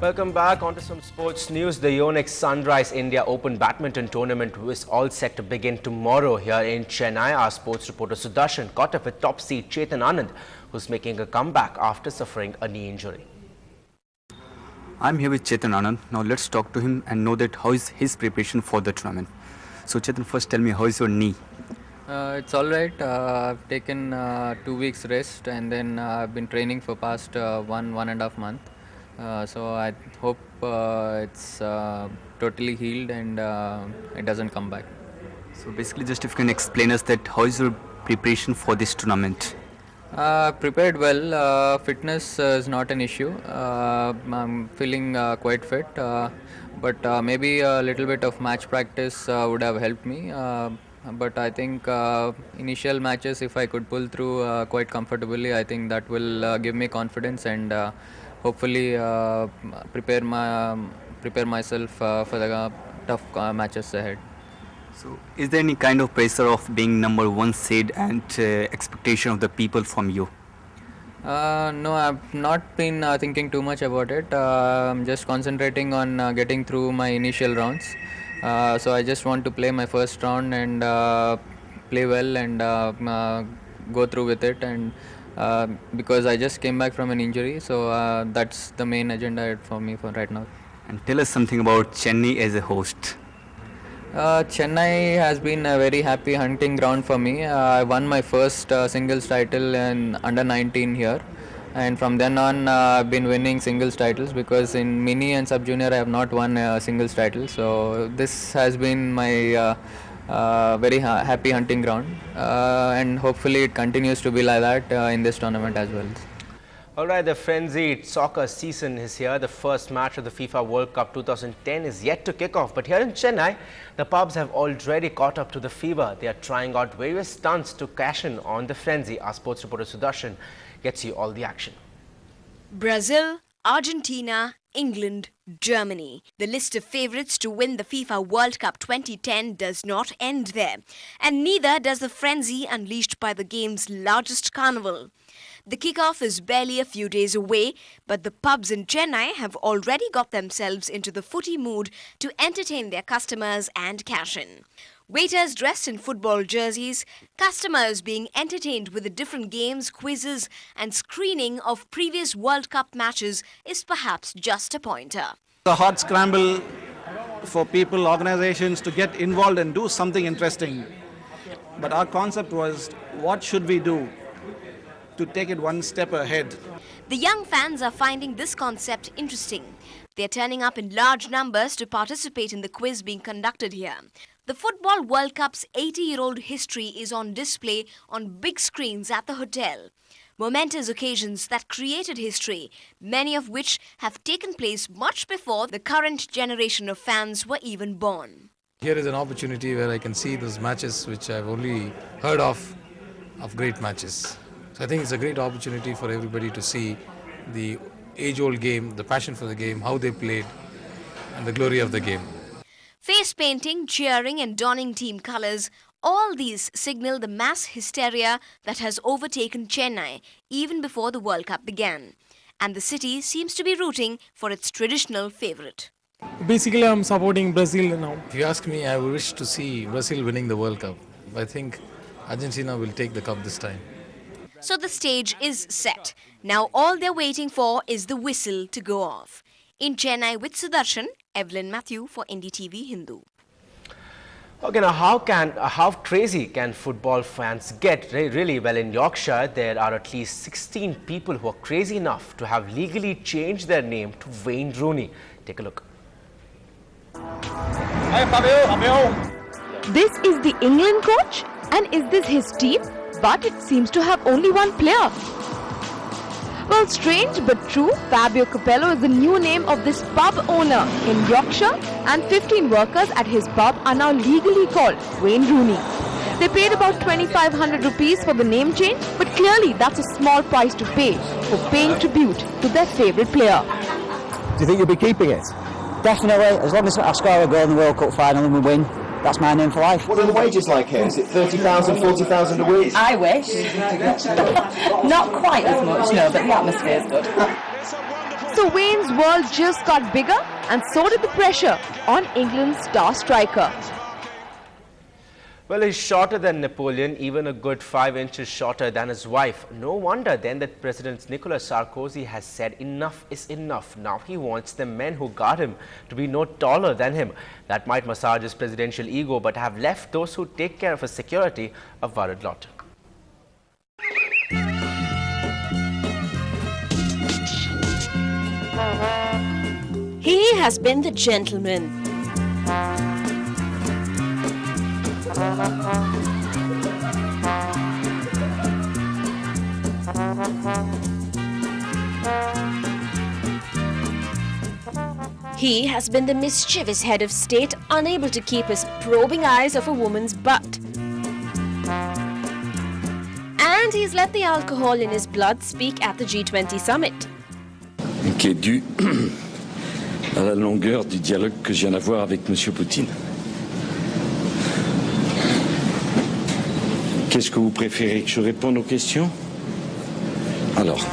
Welcome back. On to some sports news. The Yonex Sunrise India Open Badminton Tournament is all set to begin tomorrow here in Chennai. Our sports reporter Sudarshan caught up with top seed Chetan Anand, who's making a comeback after suffering a knee injury. I'm here with Chetan Anand. Now let's talk to him and know that how is his preparation for the tournament. So Chetan, first tell me, how is your knee? It's all right. I've taken 2 weeks rest, and then I've been training for past 1.5 months. So I hope it's totally healed and it doesn't come back. So basically, just if you can explain us that how is your preparation for this tournament? Prepared well. Fitness is not an issue. I'm feeling quite fit, but maybe a little bit of match practice would have helped me. But I think initial matches, if I could pull through quite comfortably, I think that will give me confidence and hopefully prepare myself for the tough matches ahead. So is there any kind of pressure of being number one seed and expectation of the people from you? No, I've not been thinking too much about it. I'm just concentrating on getting through my initial rounds. So I just want to play my first round and play well and go through with it, and because I just came back from an injury, so that's the main agenda for me for right now. And tell us something about Chennai as a host. Chennai has been a very happy hunting ground for me. I won my first singles title in under 19 here, and from then on I've been winning singles titles, because in mini and sub junior I have not won a singles title. So this has been my very happy hunting ground, and hopefully it continues to be like that in this tournament as well. Alright, the frenzied soccer season is here. The first match of the FIFA World Cup 2010 is yet to kick off. But here in Chennai, the pubs have already caught up to the fever. They are trying out various stunts to cash in on the frenzy. Our sports reporter Sudarshan gets you all the action. Brazil, Argentina, England, Germany. The list of favourites to win the FIFA World Cup 2010 does not end there. And neither does the frenzy unleashed by the game's largest carnival. The kickoff is barely a few days away, but the pubs in Chennai have already got themselves into the footy mood to entertain their customers and cash in. Waiters dressed in football jerseys, customers being entertained with the different games, quizzes and screening of previous World Cup matches is perhaps just a pointer. A hard scramble for people, organizations to get involved and do something interesting. But our concept was, what should we do to take it one step ahead? The young fans are finding this concept interesting. They are turning up in large numbers to participate in the quiz being conducted here. The Football World Cup's 80-year-old history is on display on big screens at the hotel. Momentous occasions that created history, many of which have taken place much before the current generation of fans were even born. Here is an opportunity where I can see those matches which I've only heard of great matches. So I think it's a great opportunity for everybody to see the age-old game, the passion for the game, how they played, and the glory of the game. Face painting, cheering and donning team colours, all these signal the mass hysteria that has overtaken Chennai even before the World Cup began. And the city seems to be rooting for its traditional favourite. Basically, I'm supporting Brazil now. If you ask me, I wish to see Brazil winning the World Cup. I think Argentina will take the cup this time. So the stage is set. Now all they're waiting for is the whistle to go off. In Chennai with Sudarshan, Evelyn Matthew for NDTV Hindu. Okay, now how crazy can football fans get? Really, well, in Yorkshire, there are at least 16 people who are crazy enough to have legally changed their name to Wayne Rooney. Take a look. This is the England coach, and is this his team? But it seems to have only one player. Well, strange but true, Fabio Capello is the new name of this pub owner in Yorkshire, and 15 workers at his pub are now legally called Wayne Rooney. They paid about 2,500 rupees for the name change, but clearly that's a small price to pay for paying tribute to their favourite player. Do you think you'll be keeping it? Definitely, as long as I score a goal in the World Cup final and we win, that's my name for life. What are the wages like here? Is it 30,000, 40,000 a week? I wish. Not quite as much, no, but the atmosphere is good. So Wayne's world just got bigger, and so did the pressure on England's star striker. Well, he's shorter than Napoleon, even a good 5 inches shorter than his wife. No wonder then that President Nicolas Sarkozy has said enough is enough. Now he wants the men who guard him to be no taller than him. That might massage his presidential ego, but have left those who take care of his security a worried lot. He has been the gentleman. He has been the mischievous head of state, unable to keep his probing eyes off a woman's butt. And he's let the alcohol in his blood speak at the G20 summit. Qui est dû à la longueur du dialogue que je viens d'avoir avec M. Poutine. Qu'est-ce que vous préférez que je réponde aux questions? Alors.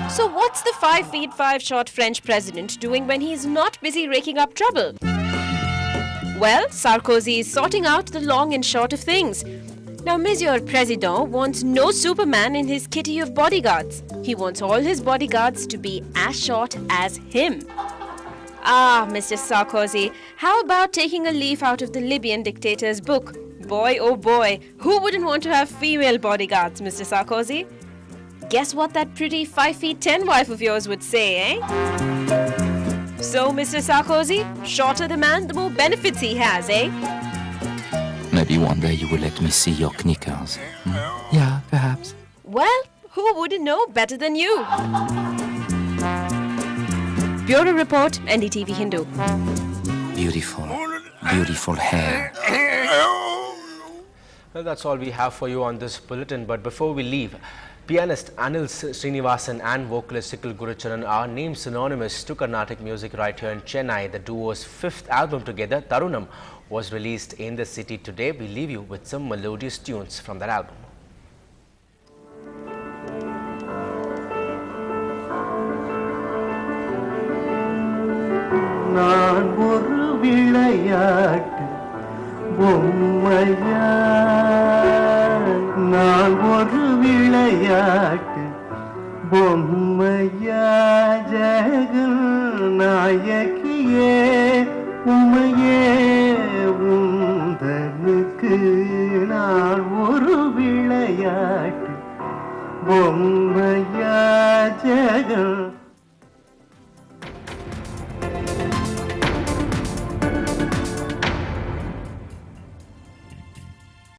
So what's the 5'5" short French president doing when he's not busy raking up trouble? Well, Sarkozy is sorting out the long and short of things. Now, Monsieur President wants no Superman in his kitty of bodyguards. He wants all his bodyguards to be as short as him. Ah, Mr. Sarkozy, how about taking a leaf out of the Libyan dictator's book? Boy, oh boy, who wouldn't want to have female bodyguards, Mr. Sarkozy? Guess what that pretty 5'10" wife of yours would say, eh? So, Mr. Sarkozy, shorter the man, the more benefits he has, eh? Maybe one day you will let me see your knickers. Yeah, perhaps. Well, who wouldn't know better than you? Bureau Report, NDTV Hindu. Beautiful, beautiful hair. Well, that's all we have for you on this bulletin. But before we leave, pianist Anil Srinivasan and vocalist Sikil Gurucharan are named synonymous to Carnatic music right here in Chennai. The duo's 5th album together, Tarunam, was released in the city today. We leave you with some melodious tunes from that album. நான் ஒரு விளையாட்டு பொம்மையா நான் ஒரு விளையாட்டு பொம்மையா ஜெகநாயகியே உம்மையே உந்தனுக்கு நான் ஒரு விளையாட்டு பொம்மையா ஜெகன்